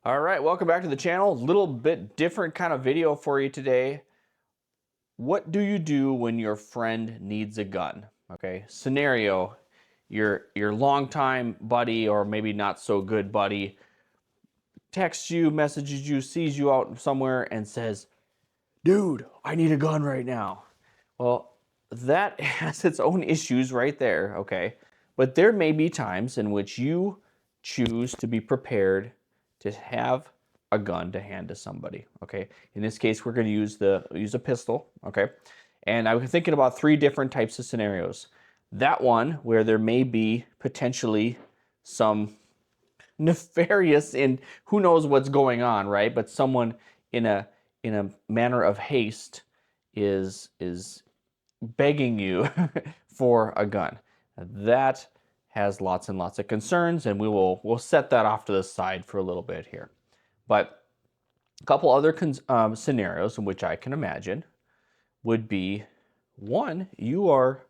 All right, welcome back to the channel. A little bit different kind of video for you today. What do you do when your friend needs a gun? Okay, scenario, your longtime buddy or maybe not so good buddy texts you, messages you, sees you out somewhere and says, dude, I need a gun right now. Well, that has its own issues right there, okay? But there may be times in which you choose to be prepared to have a gun to hand to somebody, okay? In this case, we're going to use a pistol, okay? And I was thinking about three different types of scenarios. That one where there may be potentially some nefarious in who knows what's going on, right? But someone in a manner of haste is begging you for a gun. That has lots and lots of concerns, and we'll set that off to the side for a little bit here. But a couple other scenarios in which I can imagine would be one, you are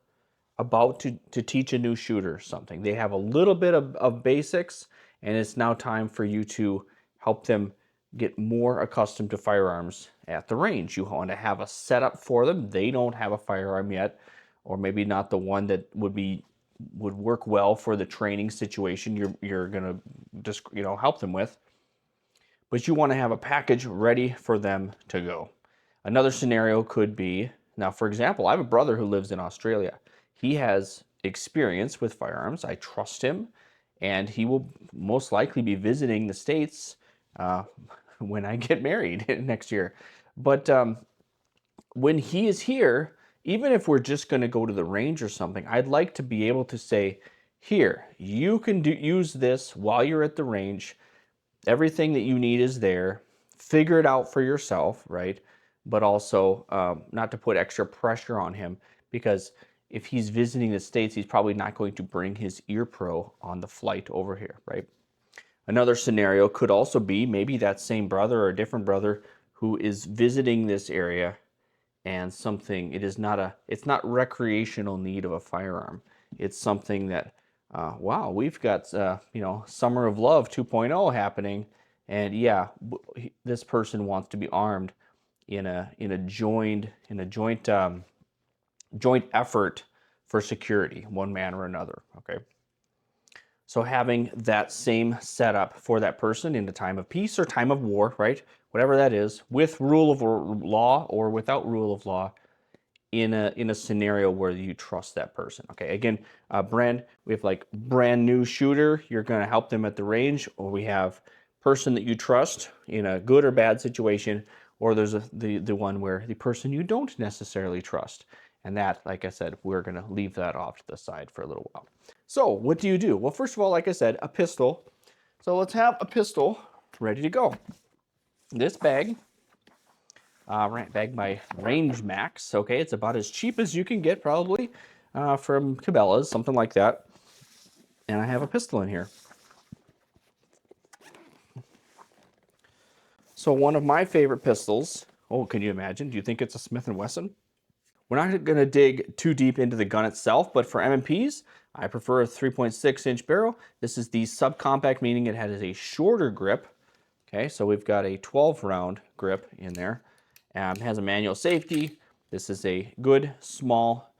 about to teach a new shooter something. They have a little bit of basics, and it's now time for you to help them get more accustomed to firearms at the range. You want to have a setup for them. They don't have a firearm yet, or maybe not the one that would work well for the training situation you're gonna just help them with. But you want to have a package ready for them to go. Another scenario could be, now for example, I have a brother who lives in Australia. He has experience with firearms. I trust him, and he will most likely be visiting the States when I get married next year. But when he is here, even if we're just going to go to the range or something, I'd like to be able to say, here, you can use this while you're at the range. Everything that you need is there. Figure it out for yourself, right? But also not to put extra pressure on him, because if he's visiting the States, he's probably not going to bring his ear pro on the flight over here, right? Another scenario could also be maybe that same brother or a different brother who is visiting this area, and it's not recreational need of a firearm. It's something that, wow, we've got, Summer of Love 2.0 happening, and yeah, this person wants to be armed in a joint effort for security, one man or another, okay? So having that same setup for that person in the time of peace or time of war, right? Whatever that is, with rule of law or without rule of law, in a scenario where you trust that person. Okay, again, we have like brand new shooter, you're gonna help them at the range, or we have person that you trust in a good or bad situation, or there's the one where the person you don't necessarily trust. And that, like I said, we're gonna leave that off to the side for a little while. So what do you do? Well, first of all, like I said, a pistol. So let's have a pistol ready to go. This bag, bag by Range Max. Okay, it's about as cheap as you can get probably from Cabela's, something like that. And I have a pistol in here. So one of my favorite pistols. Oh, can you imagine? Do you think it's a Smith & Wesson? We're not going to dig too deep into the gun itself, but for M&Ps, I prefer a 3.6-inch barrel. This is the subcompact, meaning it has a shorter grip. Okay, so we've got a 12-round grip in there. It has a manual safety. This is a good, small,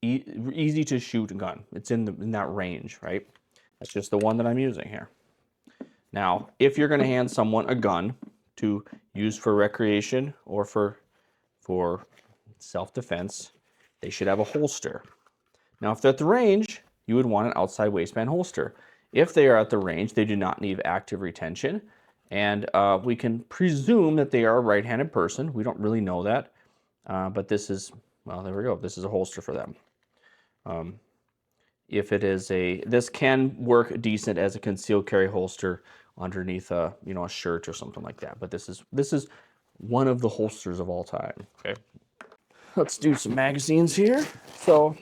easy to shoot gun. It's in that range, right? That's just the one that I'm using here. Now, if you're going to hand someone a gun to use for recreation or for self-defense, they should have a holster. Now, if they're at the range, you would want an outside waistband holster. If they are at the range, they do not need active retention, and we can presume that they are a right-handed person. We don't really know that, but this is, well, there we go. This is a holster for them. If it is this can work decent as a concealed carry holster underneath a shirt or something like that. But this is one of the holsters of all time. Okay. Let's do some magazines here. So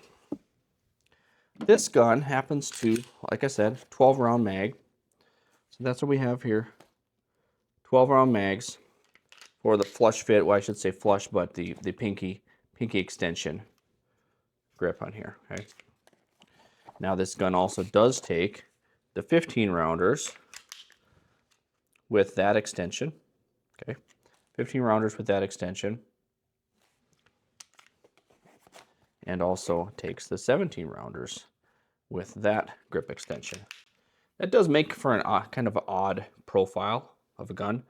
this gun happens to, like I said, 12-round mag. So that's what we have here. 12-round mags for the flush fit. Well, I should say flush, but the pinky extension grip on here. Okay. Now this gun also does take the 15-rounders with that extension. Okay, 15 rounders with that extension. And also takes the 17 rounders with that grip extension. That does make for an kind of an odd profile of a gun.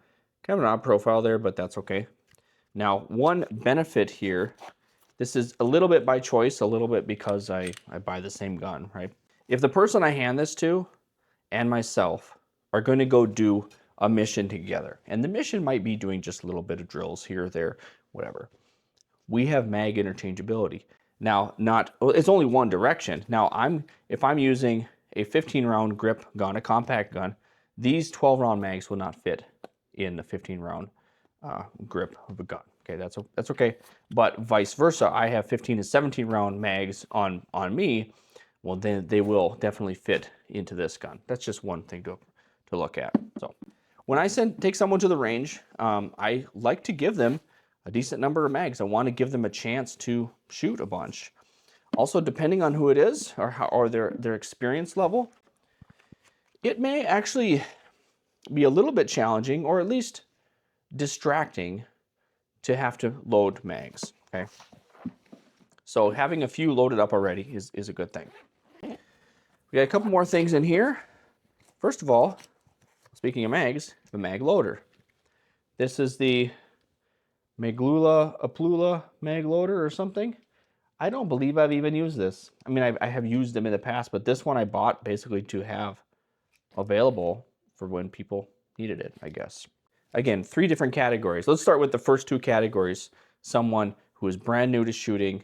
Kind of an odd profile there, but that's okay. Now, one benefit here, this is a little bit by choice, a little bit because I buy the same gun, right? If the person I hand this to and myself are going to go do a mission together, and the mission might be doing just a little bit of drills here, there, whatever, we have mag interchangeability. Now, it's only one direction. Now, if I'm using a 15-round grip gun, a compact gun, these 12-round mags will not fit in the 15-round grip of a gun. Okay, that's okay. But vice versa, I have 15 and 17-round mags on me. Well, then they will definitely fit into this gun. That's just one thing to look at. So, when I take someone to the range, I like to give them a decent number of mags. I want to give them a chance to shoot a bunch. Also, depending on who it is or their experience level, it may actually be a little bit challenging or at least distracting to have to load mags. Okay, so having a few loaded up already is a good thing. We got a couple more things in here. First of all, speaking of mags, the mag loader. This is the Maglula Aplula mag loader or something. I don't believe I've even used this. I mean, I have used them in the past, but this one I bought basically to have available for when people needed it, I guess. Again, 3 different categories. Let's start with the first 2 categories. Someone who is brand new to shooting.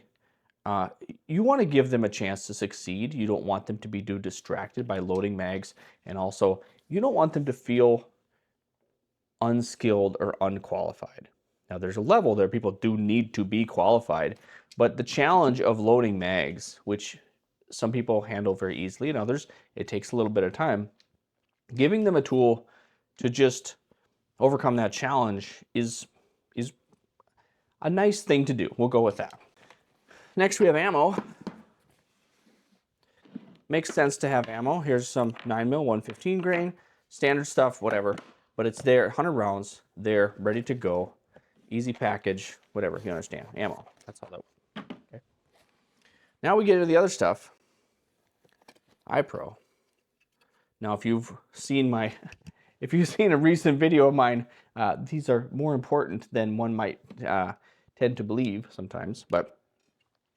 You want to give them a chance to succeed. You don't want them to be too distracted by loading mags. And also, you don't want them to feel unskilled or unqualified. Now, there's a level there. People do need to be qualified. But the challenge of loading mags, which some people handle very easily and others, it takes a little bit of time. Giving them a tool to just overcome that challenge is a nice thing to do. We'll go with that. Next, we have ammo. Makes sense to have ammo. Here's some 9mm 115 grain, standard stuff, whatever. But it's there, 100 rounds, there, ready to go. Easy package, whatever, you understand. Ammo, that's how that works. Okay. Now we get to the other stuff. iPro. Now, if you've seen a recent video of mine, these are more important than one might tend to believe sometimes. But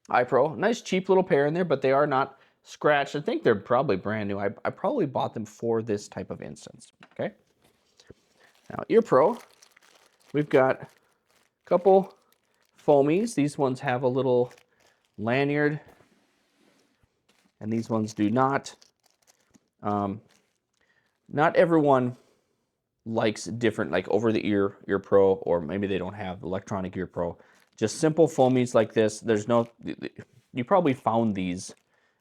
iPro, nice cheap little pair in there, but they are not scratched. I think they're probably brand new. I probably bought them for this type of instance. Okay. Now, EarPro, we've got a couple foamies. These ones have a little lanyard, and these ones do not. Not everyone likes different, like over-the-ear EarPro, or maybe they don't have electronic EarPro. Just simple foamies like this. You probably found these.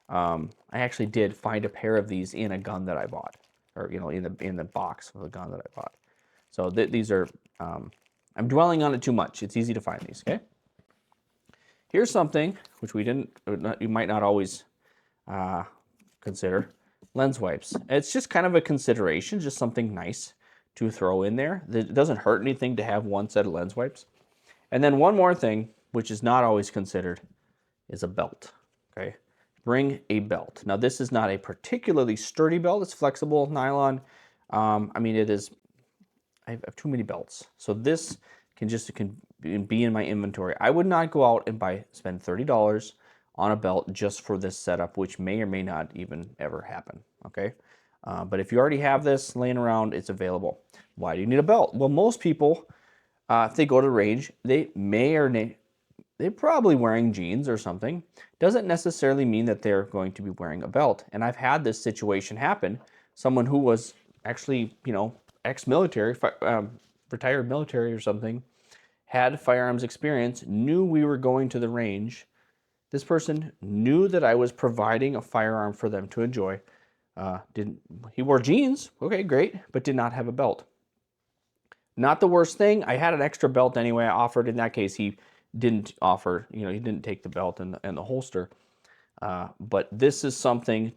I actually did find a pair of these in a gun that I bought, or in the box of a gun that I bought. So these are. I'm dwelling on it too much. It's easy to find these. Okay. Here's something which you might not always consider. Lens wipes. It's just kind of a consideration, just something nice to throw in there. It doesn't hurt anything to have one set of lens wipes. And then one more thing, which is not always considered, is a belt. Okay, bring a belt. Now, this is not a particularly sturdy belt. It's flexible nylon. I mean, it is. I have too many belts, so this can be in my inventory. I would not go out and spend $30 on a belt just for this setup, which may or may not even ever happen. Okay, but if you already have this laying around, it's available. Why do you need a belt? Well, most people, if they go to the range, they're probably wearing jeans or something. Doesn't necessarily mean that they're going to be wearing a belt. And I've had this situation happen. Someone who was actually, ex-military, retired military or something, had firearms experience, knew we were going to the range. This person knew that I was providing a firearm for them to enjoy. He wore jeans, okay, great, but did not have a belt. Not the worst thing. I had an extra belt anyway. I offered. In that case, he didn't offer. He didn't take the belt and the holster. But this is something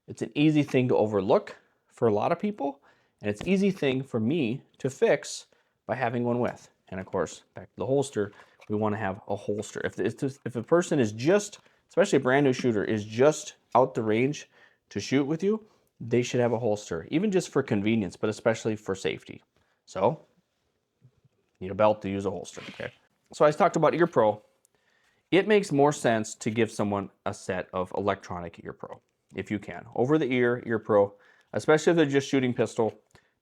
it's an easy thing to overlook for a lot of people, And it's an easy thing for me to fix by having one with. And of course, back to the holster, we want to have a holster. If a person is just, especially a brand new shooter, is just out the range to shoot with you, they should have a holster, even just for convenience, but especially for safety. So, need a belt to use a holster, okay? So I talked about Ear Pro. It makes more sense to give someone a set of electronic Ear Pro, if you can. Over the Ear Pro, especially if they're just shooting pistol.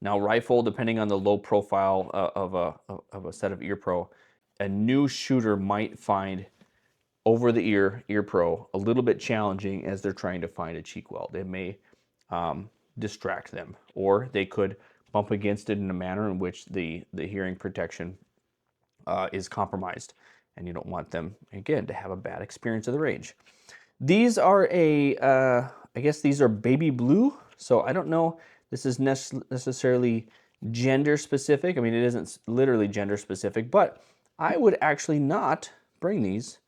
Now rifle, depending on the low profile of a set of Ear Pro, a new shooter might find over the Ear Pro a little bit challenging as they're trying to find a cheek weld. It may distract them, or they could bump against it in a manner in which the hearing protection is compromised, and you don't want them, again, to have a bad experience of the range. These are I guess these are baby blue, so I don't know, this is necessarily gender specific. I mean, it isn't literally gender specific, but I would actually not bring these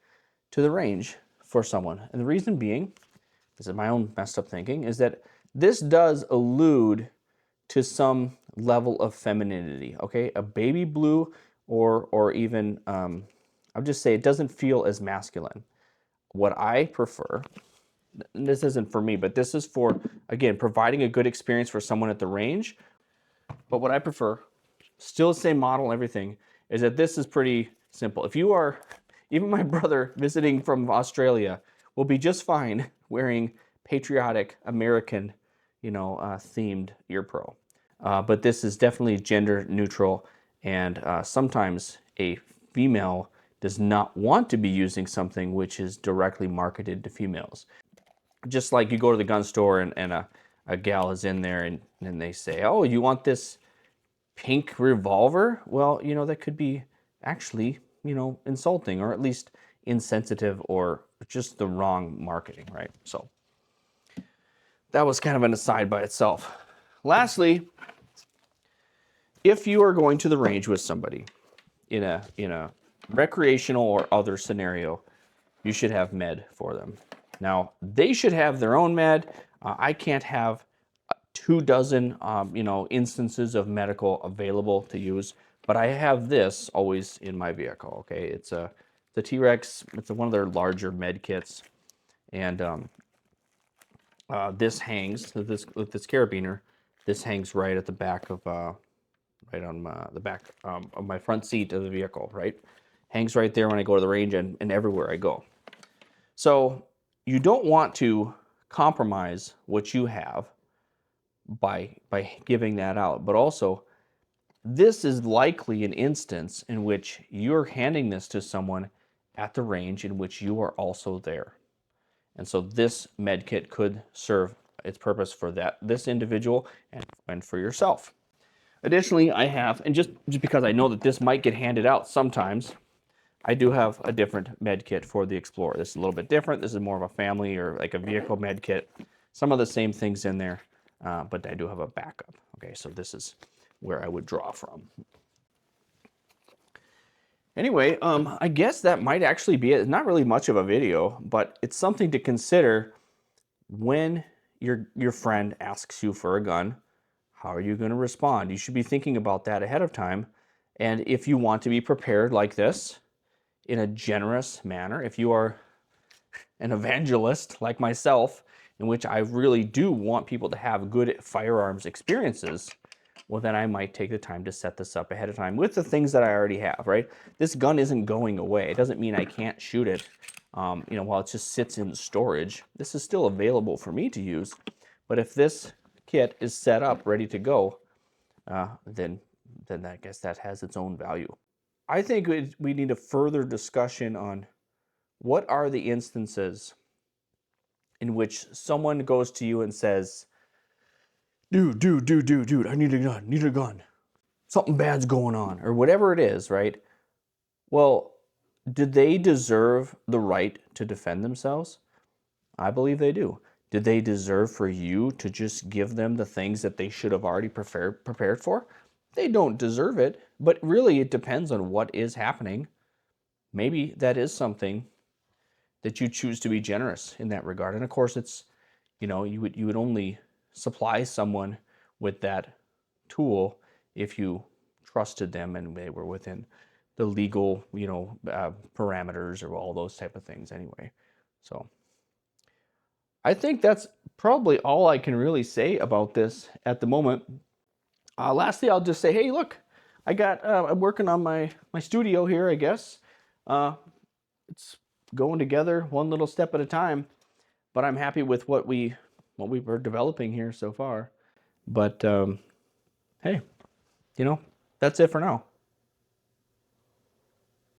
to the range for someone. And the reason being, this is my own messed up thinking, is that this does allude to some level of femininity, okay? A baby blue or even, I'll just say it doesn't feel as masculine. What I prefer, and this isn't for me, but this is for, again, providing a good experience for someone at the range. But what I prefer, still the same model and everything, is that this is pretty simple. If you are, even my brother visiting from Australia will be just fine wearing patriotic American, themed Ear Pro. But this is definitely gender neutral, and sometimes a female does not want to be using something which is directly marketed to females. Just like you go to the gun store and a gal is in there and they say, oh, you want this pink revolver? Well, that could be actually, insulting, or at least insensitive, or just the wrong marketing, right? So that was kind of an aside by itself. Lastly, if you are going to the range with somebody in a recreational or other scenario, you should have med for them. Now, they should have their own med. I can't have 24, instances of medical available to use, but I have this always in my vehicle, okay? It's the T-Rex, it's one of their larger med kits, and this hangs, with this carabiner, this hangs right at the back of, right on the back of my front seat of the vehicle, right? Hangs right there when I go to the range and everywhere I go. So you don't want to compromise what you have by giving that out, but also this is likely an instance in which you're handing this to someone at the range in which you are also there. And so this med kit could serve its purpose for this individual and for yourself. Additionally, I have, and just because I know that this might get handed out sometimes, I do have a different med kit for the Explorer. This is a little bit different. This is more of a family or like a vehicle med kit. Some of the same things in there, but I do have a backup. Okay, so this is where I would draw from. Anyway, I guess that might actually be it. It's not really much of a video, but it's something to consider when your friend asks you for a gun. How are you going to respond? You should be thinking about that ahead of time. And if you want to be prepared like this, in a generous manner, if you are an evangelist like myself, in which I really do want people to have good firearms experiences, well, then I might take the time to set this up ahead of time with the things that I already have, right? This gun isn't going away. It doesn't mean I can't shoot it, while it just sits in storage. This is still available for me to use. But if this kit is set up, ready to go, then I guess that has its own value. I think we need a further discussion on what are the instances in which someone goes to you and says, dude, I need a gun. Something bad's going on, or whatever it is, right? Well, do they deserve the right to defend themselves? I believe they do. Did they deserve for you to just give them the things that they should have already prepared for? They don't deserve it, but really it depends on what is happening. Maybe that is something that you choose to be generous in that regard. And of course, it's, you would only supply someone with that tool if you trusted them and they were within the legal, parameters or all those type of things anyway. So I think that's probably all I can really say about this at the moment. Lastly, I'll just say, hey, look, I'm working on my studio here, I guess. It's going together one little step at a time, but I'm happy with what we were developing here so far. But hey, that's it for now.